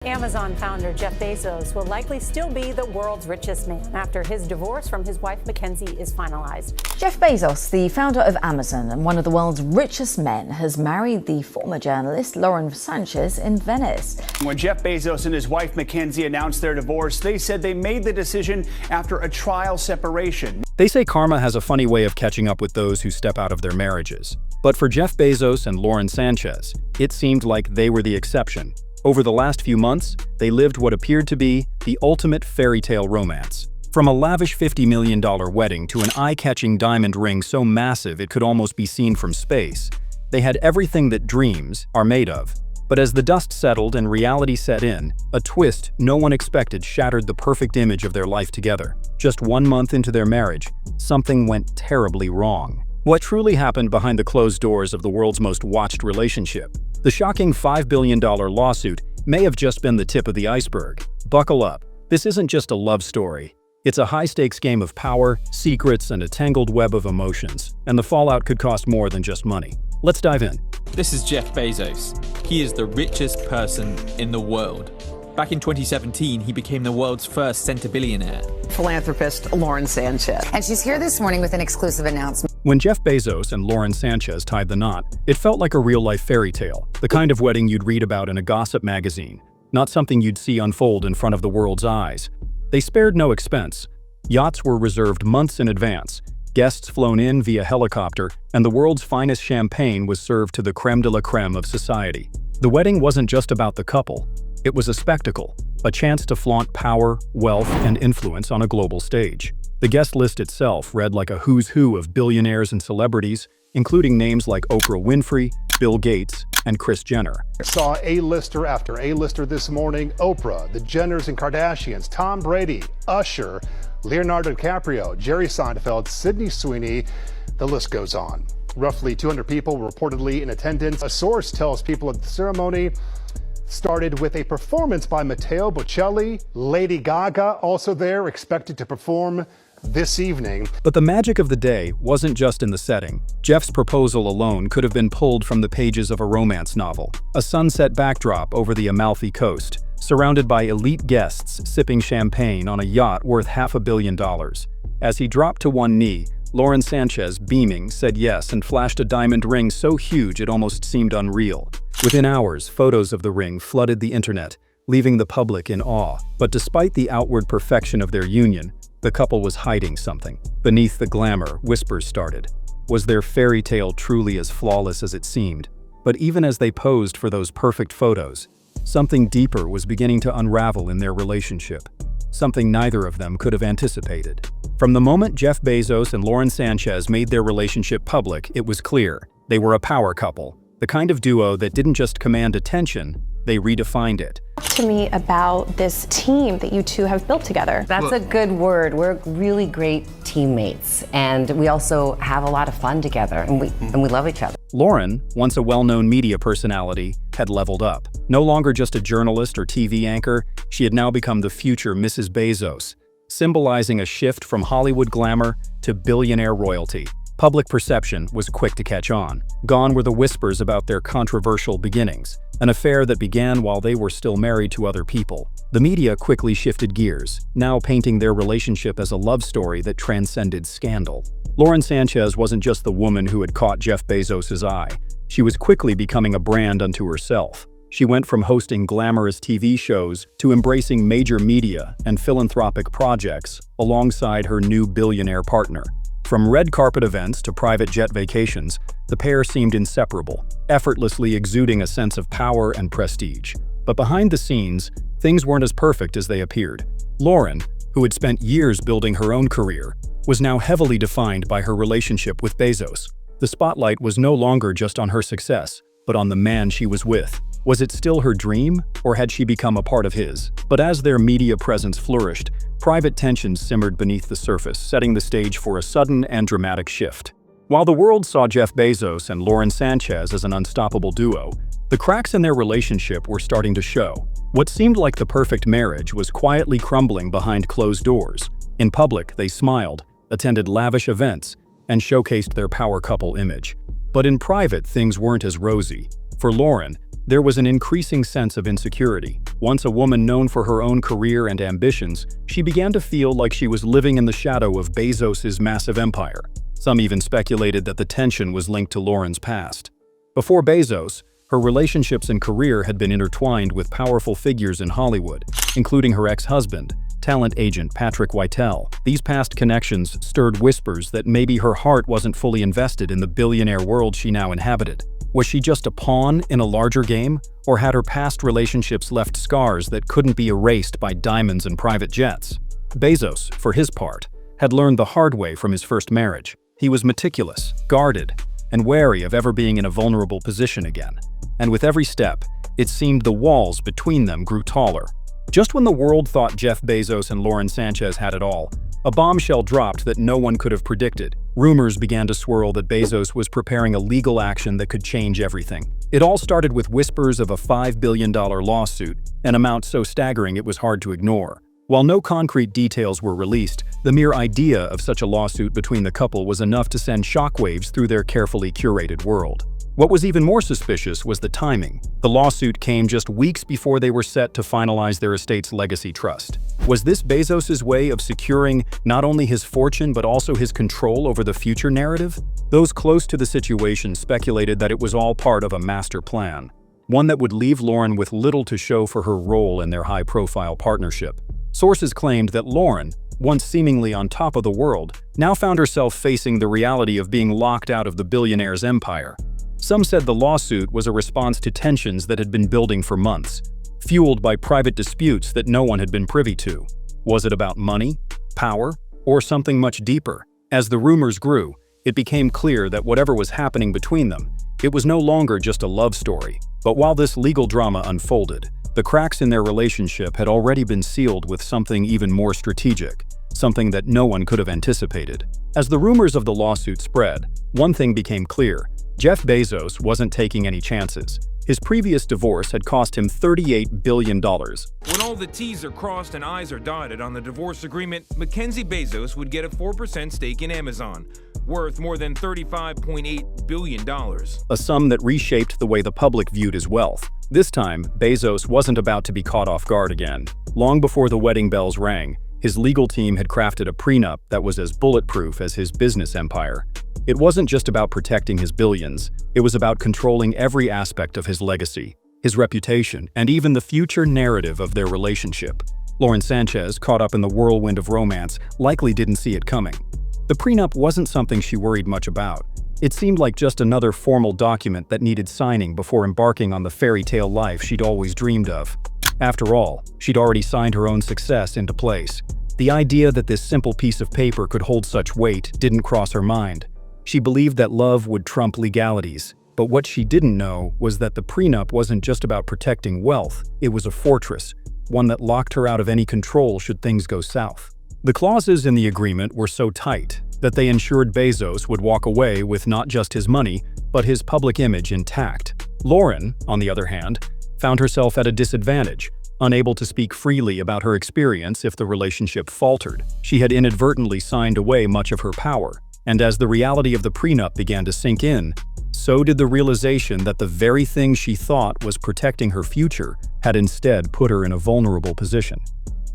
Amazon founder Jeff Bezos will likely still be the world's richest man after his divorce from his wife Mackenzie is finalized. Jeff Bezos, the founder of Amazon and one of the world's richest men, has married the former journalist Lauren Sanchez in Venice. When Jeff Bezos and his wife Mackenzie announced their divorce, they said they made the decision after a trial separation. They say karma has a funny way of catching up with those who step out of their marriages. But for Jeff Bezos and Lauren Sanchez, it seemed like they were the exception. Over the last few months, they lived what appeared to be the ultimate fairy tale romance. From a lavish $50 million wedding to an eye-catching diamond ring so massive it could almost be seen from space, they had everything that dreams are made of. But as the dust settled and reality set in, a twist no one expected shattered the perfect image of their life together. Just 1 month into their marriage, something went terribly wrong. What truly happened behind the closed doors of the world's most watched relationship? The shocking $5 billion lawsuit may have just been the tip of the iceberg. Buckle up. This isn't just a love story. It's a high-stakes game of power, secrets, and a tangled web of emotions. And the fallout could cost more than just money. Let's dive in. This is Jeff Bezos. He is the richest person in the world. Back in 2017, he became the world's first centibillionaire. Philanthropist Lauren Sanchez. And she's here this morning with an exclusive announcement. When Jeff Bezos and Lauren Sanchez tied the knot, it felt like a real-life fairy tale, the kind of wedding you'd read about in a gossip magazine, not something you'd see unfold in front of the world's eyes. They spared no expense. Yachts were reserved months in advance, guests flown in via helicopter, and the world's finest champagne was served to the creme de la creme of society. The wedding wasn't just about the couple. It was a spectacle, a chance to flaunt power, wealth, and influence on a global stage. The guest list itself read like a who's who of billionaires and celebrities, including names like Oprah Winfrey, Bill Gates, and Kris Jenner. Saw A-lister after A-lister this morning: Oprah, the Jenners and Kardashians, Tom Brady, Usher, Leonardo DiCaprio, Jerry Seinfeld, Sydney Sweeney. The list goes on. Roughly 200 people were reportedly in attendance. A source tells people at the ceremony started with a performance by Matteo Bocelli. Lady Gaga also there, expected to perform this evening. But the magic of the day wasn't just in the setting. Jeff's proposal alone could have been pulled from the pages of a romance novel. A sunset backdrop over the Amalfi Coast, surrounded by elite guests sipping champagne on a yacht worth $500 million. As he dropped to one knee, Lauren Sanchez, beaming, said yes and flashed a diamond ring so huge it almost seemed unreal. Within hours, photos of the ring flooded the internet, leaving the public in awe. But despite the outward perfection of their union, the couple was hiding something. Beneath the glamour, whispers started. Was their fairy tale truly as flawless as it seemed? But even as they posed for those perfect photos, something deeper was beginning to unravel in their relationship. Something neither of them could have anticipated. From the moment Jeff Bezos and Lauren Sanchez made their relationship public, it was clear they were a power couple. The kind of duo that didn't just command attention, they redefined it. Talk to me about this team that you two have built together. That's a good word. We're really great teammates, and we also have a lot of fun together, and we love each other. Lauren, once a well-known media personality, had leveled up. No longer just a journalist or TV anchor, she had now become the future Mrs. Bezos, symbolizing a shift from Hollywood glamour to billionaire royalty. Public perception was quick to catch on. Gone were the whispers about their controversial beginnings, an affair that began while they were still married to other people. The media quickly shifted gears, now painting their relationship as a love story that transcended scandal. Lauren Sanchez wasn't just the woman who had caught Jeff Bezos' eye. She was quickly becoming a brand unto herself. She went from hosting glamorous TV shows to embracing major media and philanthropic projects alongside her new billionaire partner. From red carpet events to private jet vacations, the pair seemed inseparable, effortlessly exuding a sense of power and prestige. But behind the scenes, things weren't as perfect as they appeared. Lauren, who had spent years building her own career, was now heavily defined by her relationship with Bezos. The spotlight was no longer just on her success, but on the man she was with. Was it still her dream, or had she become a part of his? But as their media presence flourished, private tensions simmered beneath the surface, setting the stage for a sudden and dramatic shift. While the world saw Jeff Bezos and Lauren Sanchez as an unstoppable duo, the cracks in their relationship were starting to show. What seemed like the perfect marriage was quietly crumbling behind closed doors. In public, they smiled, attended lavish events, and showcased their power couple image. But in private, things weren't as rosy. For Lauren, there was an increasing sense of insecurity. Once a woman known for her own career and ambitions, she began to feel like she was living in the shadow of Bezos' massive empire. Some even speculated that the tension was linked to Lauren's past. Before Bezos, her relationships and career had been intertwined with powerful figures in Hollywood, including her ex-husband, talent agent Patrick Whitell. These past connections stirred whispers that maybe her heart wasn't fully invested in the billionaire world she now inhabited. Was she just a pawn in a larger game, or had her past relationships left scars that couldn't be erased by diamonds and private jets? Bezos, for his part, had learned the hard way from his first marriage. He was meticulous, guarded, and wary of ever being in a vulnerable position again. And with every step, it seemed the walls between them grew taller. Just when the world thought Jeff Bezos and Lauren Sanchez had it all, a bombshell dropped that no one could have predicted. Rumors began to swirl that Bezos was preparing a legal action that could change everything. It all started with whispers of a $5 billion lawsuit, an amount so staggering it was hard to ignore. While no concrete details were released, the mere idea of such a lawsuit between the couple was enough to send shockwaves through their carefully curated world. What was even more suspicious was the timing. The lawsuit came just weeks before they were set to finalize their estate's legacy trust. Was this Bezos' way of securing not only his fortune but also his control over the future narrative? Those close to the situation speculated that it was all part of a master plan, one that would leave Lauren with little to show for her role in their high-profile partnership. Sources claimed that Lauren, once seemingly on top of the world, now found herself facing the reality of being locked out of the billionaire's empire. Some said the lawsuit was a response to tensions that had been building for months, fueled by private disputes that no one had been privy to. Was it about money, power, or something much deeper? As the rumors grew, it became clear that whatever was happening between them, it was no longer just a love story. But while this legal drama unfolded, the cracks in their relationship had already been sealed with something even more strategic, something that no one could have anticipated. As the rumors of the lawsuit spread, one thing became clear: Jeff Bezos wasn't taking any chances. His previous divorce had cost him $38 billion. When all the T's are crossed and I's are dotted on the divorce agreement, Mackenzie Bezos would get a 4% stake in Amazon, worth more than $35.8 billion. A sum that reshaped the way the public viewed his wealth. This time, Bezos wasn't about to be caught off guard again. Long before the wedding bells rang, his legal team had crafted a prenup that was as bulletproof as his business empire. It wasn't just about protecting his billions, it was about controlling every aspect of his legacy, his reputation, and even the future narrative of their relationship. Lauren Sanchez, caught up in the whirlwind of romance, likely didn't see it coming. The prenup wasn't something she worried much about. It seemed like just another formal document that needed signing before embarking on the fairy tale life she'd always dreamed of. After all, she'd already signed her own success into place. The idea that this simple piece of paper could hold such weight didn't cross her mind. She believed that love would trump legalities, but what she didn't know was that the prenup wasn't just about protecting wealth, it was a fortress, one that locked her out of any control should things go south. The clauses in the agreement were so tight that they ensured Bezos would walk away with not just his money, but his public image intact. Lauren, on the other hand, found herself at a disadvantage, unable to speak freely about her experience if the relationship faltered. She had inadvertently signed away much of her power. And as the reality of the prenup began to sink in, so did the realization that the very thing she thought was protecting her future had instead put her in a vulnerable position.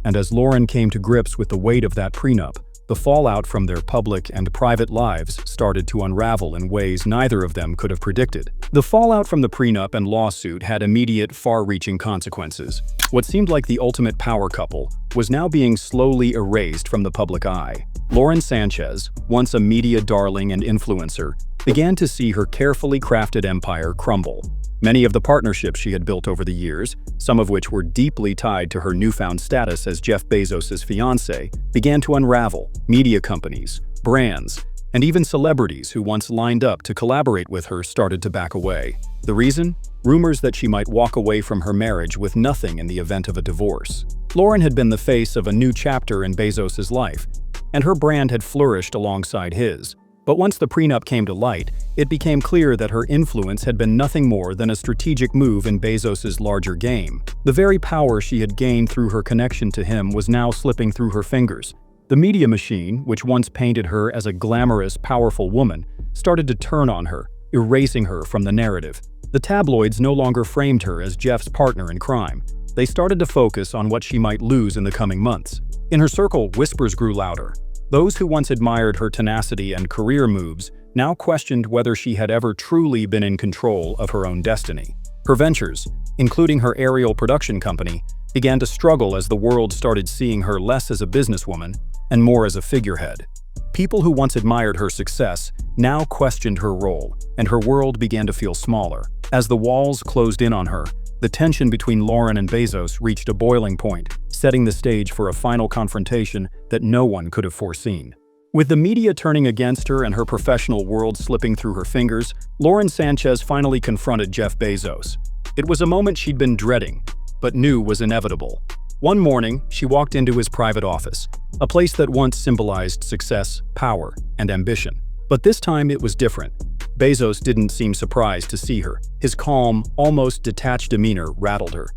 And as Lauren came to grips with the weight of that prenup, the fallout from their public and private lives started to unravel in ways neither of them could have predicted. The fallout from the prenup and lawsuit had immediate, far-reaching consequences. What seemed like the ultimate power couple was now being slowly erased from the public eye. Lauren Sanchez, once a media darling and influencer, began to see her carefully crafted empire crumble. Many of the partnerships she had built over the years, some of which were deeply tied to her newfound status as Jeff Bezos' fiancée, began to unravel. Media companies, brands, and even celebrities who once lined up to collaborate with her started to back away. The reason? Rumors that she might walk away from her marriage with nothing in the event of a divorce. Lauren had been the face of a new chapter in Bezos' life, and her brand had flourished alongside his. But once the prenup came to light, it became clear that her influence had been nothing more than a strategic move in Bezos' larger game. The very power she had gained through her connection to him was now slipping through her fingers. The media machine, which once painted her as a glamorous, powerful woman, started to turn on her, erasing her from the narrative. The tabloids no longer framed her as Jeff's partner in crime. they started to focus on what she might lose in the coming months. In her circle, whispers grew louder. Those who once admired her tenacity and career moves now questioned whether she had ever truly been in control of her own destiny. Her ventures, including her aerial production company, began to struggle as the world started seeing her less as a businesswoman and more as a figurehead. People who once admired her success now questioned her role, and her world began to feel smaller. As the walls closed in on her, the tension between Lauren and Bezos reached a boiling point, setting the stage for a final confrontation that no one could have foreseen. With the media turning against her and her professional world slipping through her fingers, Lauren Sanchez finally confronted Jeff Bezos. It was a moment she'd been dreading, but knew was inevitable. One morning, she walked into his private office, a place that once symbolized success, power, and ambition. But this time it was different. Bezos didn't seem surprised to see her. His calm, almost detached demeanor rattled her.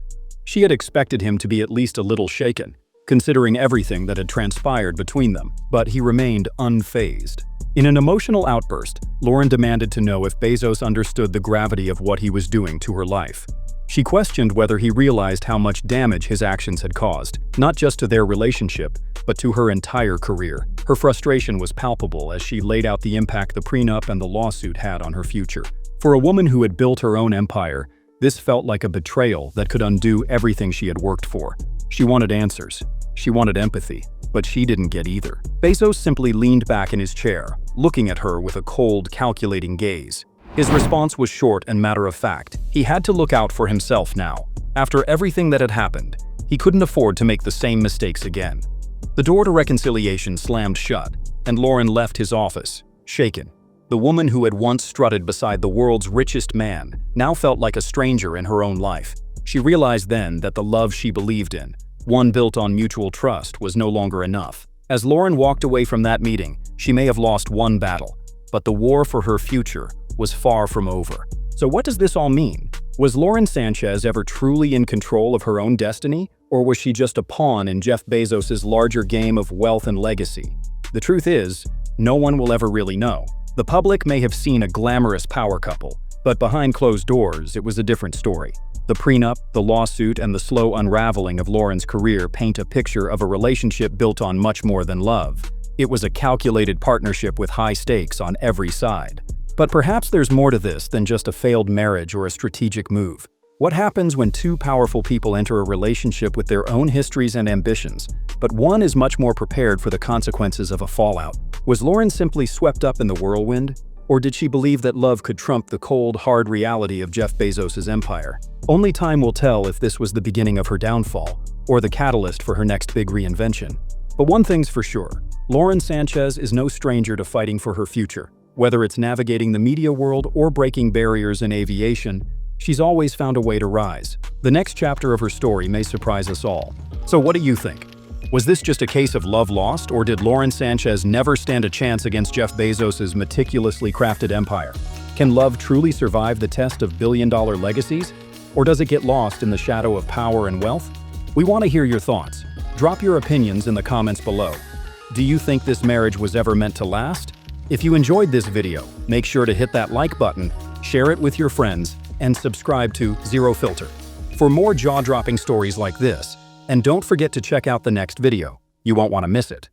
She had expected him to be at least a little shaken, considering everything that had transpired between them, but he remained unfazed. In an emotional outburst, Lauren demanded to know if Bezos understood the gravity of what he was doing to her life. She questioned whether he realized how much damage his actions had caused, not just to their relationship, but to her entire career. Her frustration was palpable as she laid out the impact the prenup and the lawsuit had on her future. For a woman who had built her own empire, this felt like a betrayal that could undo everything she had worked for. She wanted answers. She wanted empathy, but she didn't get either. Bezos simply leaned back in his chair, looking at her with a cold, calculating gaze. His response was short and matter-of-fact. He had to look out for himself now. After everything that had happened, he couldn't afford to make the same mistakes again. The door to reconciliation slammed shut, and Lauren left his office, shaken. The woman who had once strutted beside the world's richest man now felt like a stranger in her own life. She realized then that the love she believed in, one built on mutual trust, was no longer enough. As Lauren walked away from that meeting, she may have lost one battle, but the war for her future was far from over. So what does this all mean? Was Lauren Sanchez ever truly in control of her own destiny, or was she just a pawn in Jeff Bezos' larger game of wealth and legacy? The truth is, no one will ever really know. The public may have seen a glamorous power couple, but behind closed doors, it was a different story. The prenup, the lawsuit, and the slow unraveling of Lauren's career paint a picture of a relationship built on much more than love. It was a calculated partnership with high stakes on every side. But perhaps there's more to this than just a failed marriage or a strategic move. What happens when two powerful people enter a relationship with their own histories and ambitions, but one is much more prepared for the consequences of a fallout? Was Lauren simply swept up in the whirlwind? Or did she believe that love could trump the cold, hard reality of Jeff Bezos' empire? Only time will tell if this was the beginning of her downfall, or the catalyst for her next big reinvention. But one thing's for sure, Lauren Sanchez is no stranger to fighting for her future. Whether it's navigating the media world or breaking barriers in aviation, she's always found a way to rise. The next chapter of her story may surprise us all. So what do you think? Was this just a case of love lost, or did Lauren Sanchez never stand a chance against Jeff Bezos' meticulously crafted empire? Can love truly survive the test of billion-dollar legacies? Or does it get lost in the shadow of power and wealth? We want to hear your thoughts. Drop your opinions in the comments below. Do you think this marriage was ever meant to last? If you enjoyed this video, make sure to hit that like button, share it with your friends, and subscribe to Zero Filter for more jaw-dropping stories like this. And don't forget to check out the next video. You won't want to miss it.